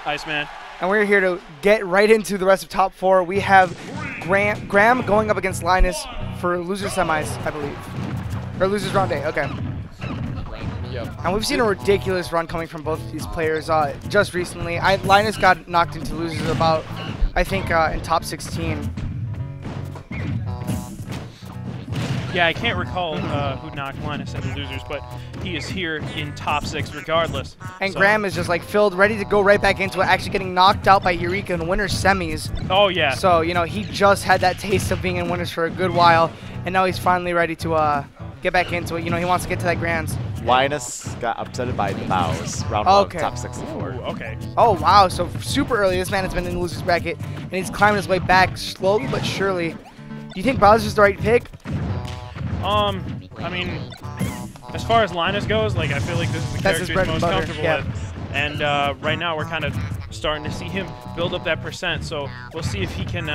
Iceman. And we're here to get right into the rest of top 4. We have Graham going up against Linus for loser semis, I believe. Or losers round 8, okay. Yep. And we've seen a ridiculous run coming from both of these players just recently. Linus got knocked into losers about, I think, in top 16. Yeah, I can't recall who knocked Linus into losers, but he is here in top 6 regardless. And so. Graham is just like filled, ready to go right back into it, actually getting knocked out by Eureka in winner's semis. Oh, yeah. So, you know, he just had that taste of being in winners for a good while, and now he's finally ready to get back into it. You know, he wants to get to that grands. Linus got upsetted by the bows, round 1 top 64. Ooh, okay. Oh, wow. So super early. This man has been in the losers bracket, and he's climbing his way back slowly but surely. Do you think Bowser's the right pick? I mean, as far as Linus goes, like, I feel like this is the character he's most comfortable with. And right now we're kind of starting to see him build up that percent, so we'll see if he can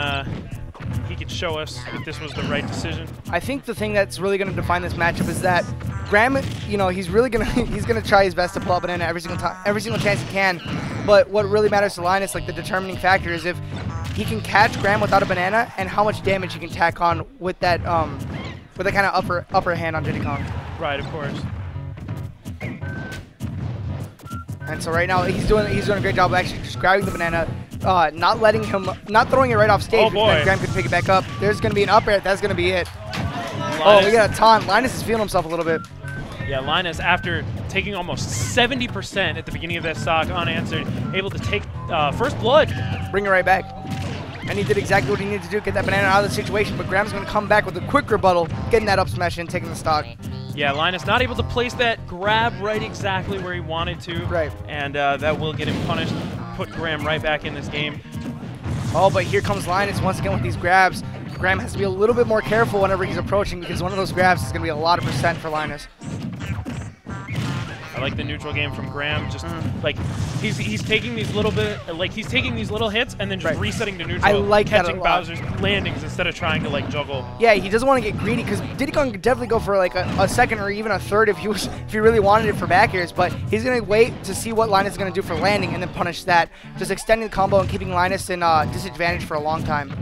show us if this was the right decision. I think the thing that's really going to define this matchup is that Graham, you know, he's really gonna try his best to pull up banana every single chance he can. But what really matters to Linus, like the determining factor, is if he can catch Graham without a banana and how much damage he can tack on with that kind of upper hand on Diddy Kong. Right, of course. And so right now he's doing a great job of actually just grabbing the banana, not throwing it right off stage. Oh boy. Graham can pick it back up. There's going to be an up air. That's going to be it. Linus. Oh, we got a taunt. Linus is feeling himself a little bit. Yeah, Linus, after taking almost 70% at the beginning of that stock unanswered, able to take first blood. Bring it right back. And he did exactly what he needed to do, get that banana out of the situation, but Graham's going to come back with a quick rebuttal, getting that up smash in, taking the stock. Yeah, Linus not able to place that grab right exactly where he wanted to. Right. And that will get him punished, put Graham right back in this game. Oh, but here comes Linus once again with these grabs. Graham has to be a little bit more careful whenever he's approaching because one of those grabs is going to be a lot of percent for Linus. I like the neutral game from Graham. Just like he's taking these little hits and then just resetting to neutral. I like catching that a lot. Bowser's landings instead of trying to like juggle. Yeah, he doesn't want to get greedy because Diddy Kong could definitely go for like a second or even a third if he really wanted it for back airs, but he's gonna wait to see what Linus is gonna do for landing and then punish that, just extending the combo and keeping Linus in disadvantage for a long time.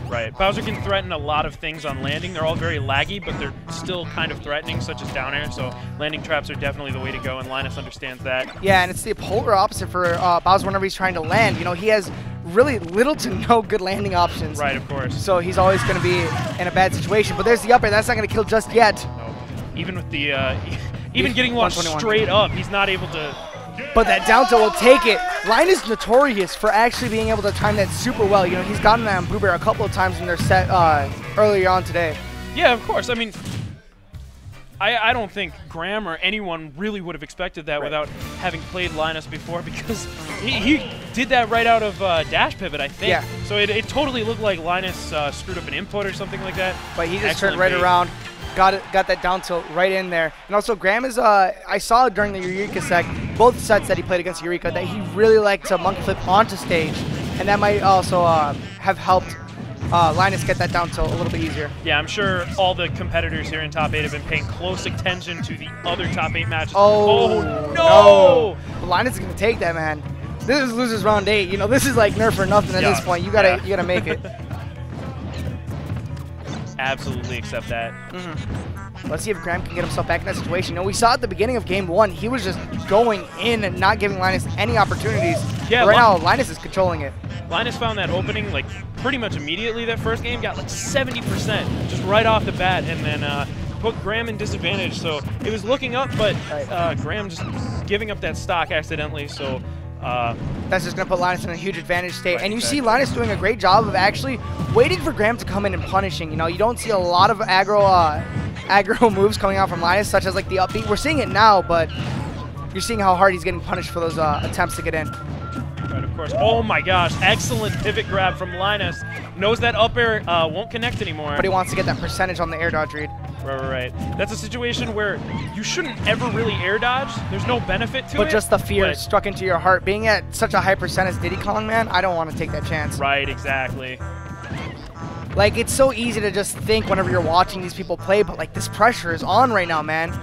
Right. Bowser can threaten a lot of things on landing. They're all very laggy, but they're still kind of threatening, such as down air. So landing traps are definitely the way to go, and Linus understands that. Yeah, and it's the polar opposite for Bowser whenever he's trying to land. You know, he has really little to no good landing options. Right, of course. So he's always going to be in a bad situation. But there's the up air. That's not going to kill just yet. No. Even with the even getting launched straight up, he's not able to. But that down tilt will take it. Linus is notorious for actually being able to time that super well. You know, he's gotten that on Blue Bear a couple of times in their set earlier on today. Yeah, of course. I mean, I don't think Graham or anyone really would have expected that without having played Linus before, because he did that right out of dash pivot, I think. Yeah. So it totally looked like Linus screwed up an input or something like that. But he just turned right around. Got that down tilt right in there. And also Graham is, I saw during the Eureka set, both sets that he played against Eureka, that he really liked to monkey flip onto stage. And that might also have helped Linus get that down tilt a little bit easier. Yeah, I'm sure all the competitors here in top 8 have been paying close attention to the other top 8 matches. Oh no! But Linus is going to take that, man. This is losers round 8. You know, this is like nerf or nothing at this point. You gotta make it. Absolutely accept that. Let's see if Graham can get himself back in that situation. You know, we saw at the beginning of game 1, he was just going in and not giving Linus any opportunities. Yeah, but right now, Linus is controlling it. Linus found that opening like pretty much immediately that first game, got like 70% just right off the bat, and then put Graham in disadvantage. So it was looking up, but Graham just giving up that stock accidentally. So that's just going to put Linus in a huge advantage state. And you see Linus doing a great job of actually waiting for Graham to come in and punishing. You know, you don't see a lot of aggro moves coming out from Linus, such as like the upbeat. We're seeing it now, but you're seeing how hard he's getting punished for those attempts to get in. Right, of course. Oh my gosh, excellent pivot grab from Linus. Knows that up air won't connect anymore. But he wants to get that percentage on the air dodge read. Right. That's a situation where you shouldn't ever really air dodge. There's no benefit to it. But just the fear struck into your heart. Being at such a high percent as Diddy Kong, man, I don't want to take that chance. Right, exactly. Like, it's so easy to just think whenever you're watching these people play, but like this pressure is on right now, man.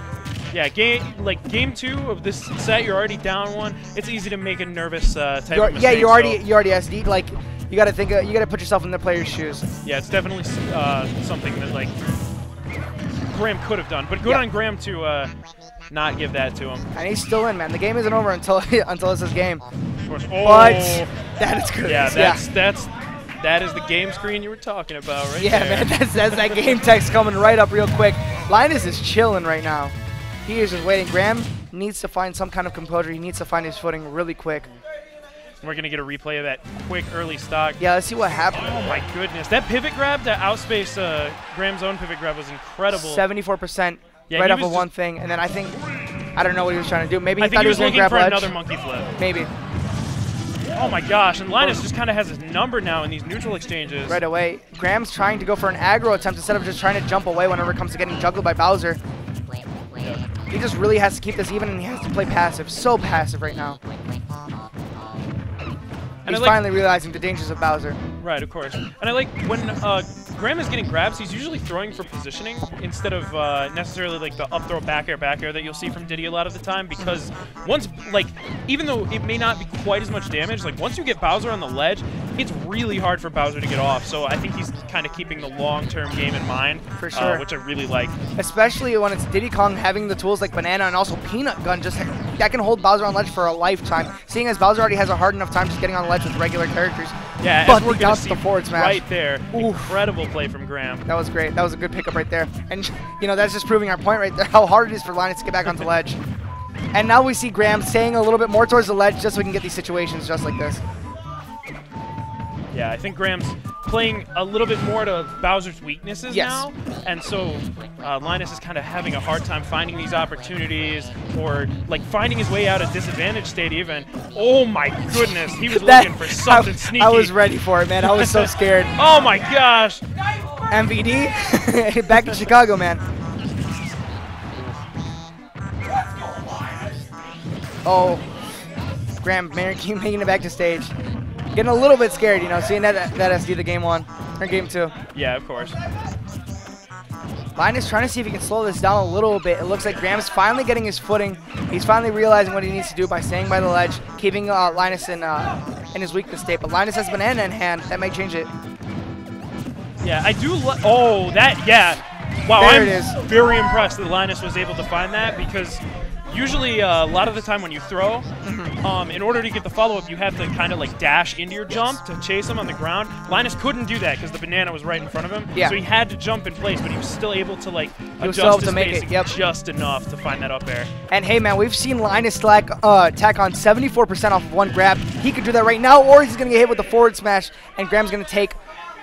Yeah, game 2 of this set, you're already down 1. It's easy to make a nervous type of mistake. Yeah, you already SD. Like, you got to think. You got to put yourself in the player's shoes. Yeah, it's definitely something that like Graham could have done, but good on Graham to not give that to him. And he's still in, man. The game isn't over until it's his game. Of course. Oh. But that is good. Yeah, that is the game screen you were talking about, right? Yeah, there. man. That's that game text coming right up real quick. Linus is chilling right now. He is just waiting. Graham needs to find some kind of composure. He needs to find his footing really quick. We're going to get a replay of that quick early stock. Yeah, let's see what happened. Oh, my goodness. That pivot grab, that outspace Graham's own pivot grab was incredible. 74% right off of one thing. And then I think, I don't know what he was trying to do. Maybe he thought he was going to grab looking for ledge. another monkey flip. Maybe. Oh, my gosh. And Linus just kind of has his number now in these neutral exchanges. Right away. Graham's trying to go for an aggro attempt instead of just trying to jump away whenever it comes to getting juggled by Bowser. Yep. He just really has to keep this even, and he has to play passive. So passive right now. He's finally realizing the dangers of Bowser. Right, of course. And I like when Graham is getting grabs, he's usually throwing for positioning instead of necessarily like the up throw back air that you'll see from Diddy a lot of the time, because once, like, even though it may not be quite as much damage, like once you get Bowser on the ledge, it's really hard for Bowser to get off. So I think he's kind of keeping the long-term game in mind, for sure, which I really like. Especially when it's Diddy Kong having the tools like Banana and also Peanut Gun, just that can hold Bowser on ledge for a lifetime. Seeing as Bowser already has a hard enough time just getting on ledge with regular characters. Yeah, but we're down to the forward smash right there. Oof. Incredible play from Graham. That was great. That was a good pickup right there. And you know, that's just proving our point right there, how hard it is for Linus to get back onto ledge. And now we see Graham staying a little bit more towards the ledge just so we can get these situations just like this. Yeah, I think Graham's playing a little bit more to Bowser's weaknesses now, and so Linus is kind of having a hard time finding these opportunities or like finding his way out of disadvantage state even. Oh my goodness, he was looking for something sneaky. I was ready for it, man. I was so scared. Oh my gosh. MVD, back in Chicago, man. Oh, Graham making it back to stage. Getting a little bit scared, you know, seeing that SD the game 1 or game 2. Yeah, of course. Linus trying to see if he can slow this down a little bit. It looks like Graham's finally getting his footing. He's finally realizing what he needs to do by staying by the ledge, keeping Linus in his weakness state. But Linus has Banana in hand. That may change it. Yeah, I do. Oh, that, yeah. Wow, there it is. Very impressed that Linus was able to find that, because usually a lot of the time when you throw, in order to get the follow-up, you have to kind of like dash into your jump to chase him on the ground. Linus couldn't do that because the banana was right in front of him. Yeah. So he had to jump in place, but he was still able to like adjust his spacing just enough to find that up air. And hey, man, we've seen Linus tack on 74% off of one grab. He could do that right now, or he's going to get hit with the forward smash, and Graham's going to take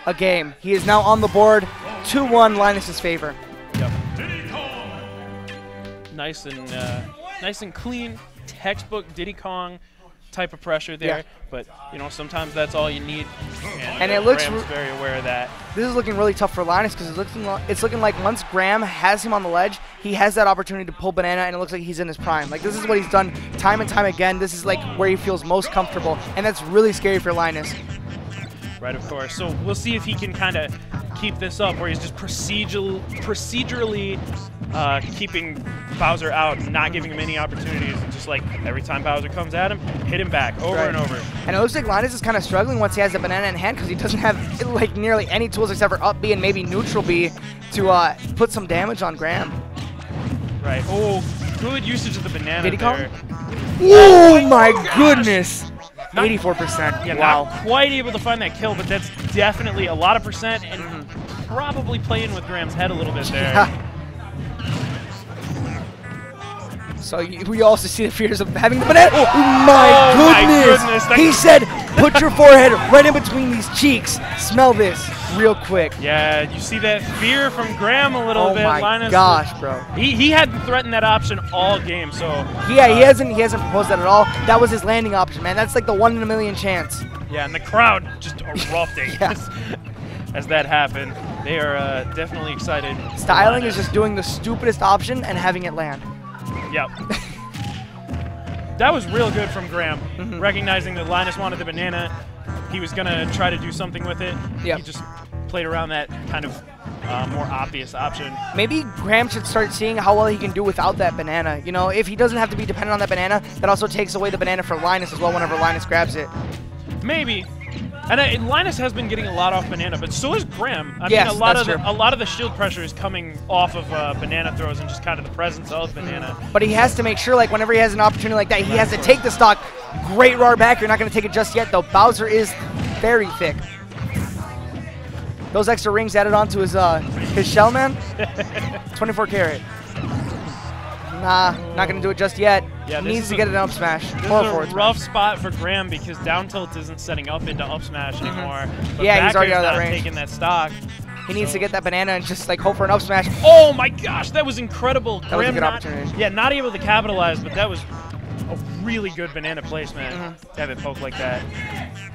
a game. He is now on the board, 2-1 Linus's favor. Yep. Nice and clean, textbook Diddy Kong type of pressure there. Yeah. But you know, sometimes that's all you need. And it looks very aware of that. This is looking really tough for Linus because it's looking like once Graham has him on the ledge, he has that opportunity to pull Banana, and it looks like he's in his prime. Like, this is what he's done time and time again. This is like where he feels most comfortable, and that's really scary for Linus. Right, of course. So we'll see if he can kind of keep this up, where he's just procedurally keeping Bowser out and not giving him any opportunities. And just like every time Bowser comes at him, hit him back over and over. And it looks like Linus is kind of struggling once he has the banana in hand, because he doesn't have like nearly any tools except for up B and maybe neutral B to put some damage on Graham. Right. Oh, good usage of the banana Diddy there. Oh my goodness. 84%. Yeah, wow. Not quite able to find that kill, but that's definitely a lot of percent, and probably playing with Graham's head a little bit there. Yeah. So we also see the fears of having the banana. Oh my goodness! He said, put your forehead right in between these cheeks. Smell this real quick. Yeah, you see that fear from Graham a little bit. Oh my Linus, gosh, bro. He hadn't threatened that option all game, so. Yeah, he hasn't proposed that at all. That was his landing option, man. That's like the 1 in a million chance. Yeah, and the crowd just erupting as that happened. They are definitely excited. Styling is just doing the stupidest option and having it land. Yep. That was real good from Graham, recognizing that Linus wanted the banana. He was going to try to do something with it. Yep. He just played around that kind of more obvious option. Maybe Graham should start seeing how well he can do without that banana. You know, if he doesn't have to be dependent on that banana, that also takes away the banana for Linus as well whenever Linus grabs it. Maybe. And Linus has been getting a lot off banana, but so is Graham. I yes, mean, a lot of the shield pressure is coming off of banana throws and just kind of the presence of banana. But he has to make sure, like, whenever he has an opportunity like that, he has to take the stock. Great RAR back. You're not going to take it just yet, though. Bowser is very thick. Those extra rings added on to his shell, man. 24 karat. Nah, not going to do it just yet. Yeah, needs to get an up smash. This is a rough spot for Graham because down tilt isn't setting up into up smash anymore. But yeah, he's already out of that range. Taking that stock. He needs to get that banana and just like hope for an up smash. Oh my gosh, that was incredible. That was a good opportunity. Yeah, not able to capitalize, but that was a really good banana placement to have it poke like that.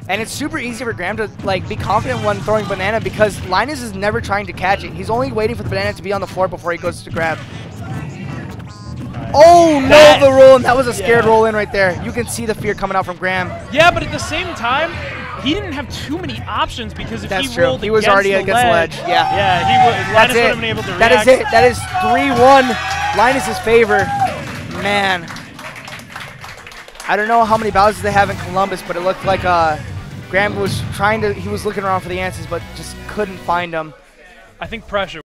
And it's super easy for Graham to like be confident when throwing banana because Linus is never trying to catch it. He's only waiting for the banana to be on the floor before he goes to grab. Oh, no, the roll, and that was a scared roll in right there. You can see the fear coming out from Graham. Yeah, but at the same time, he didn't have too many options because if he rolled he was already against the ledge. Yeah. Yeah, Linus would have been able to react. That is it. That is 3-1 Linus's favor. Man. I don't know how many Bowsers they have in Columbus, but it looked like Graham was he was looking around for the answers, but just couldn't find them. I think pressure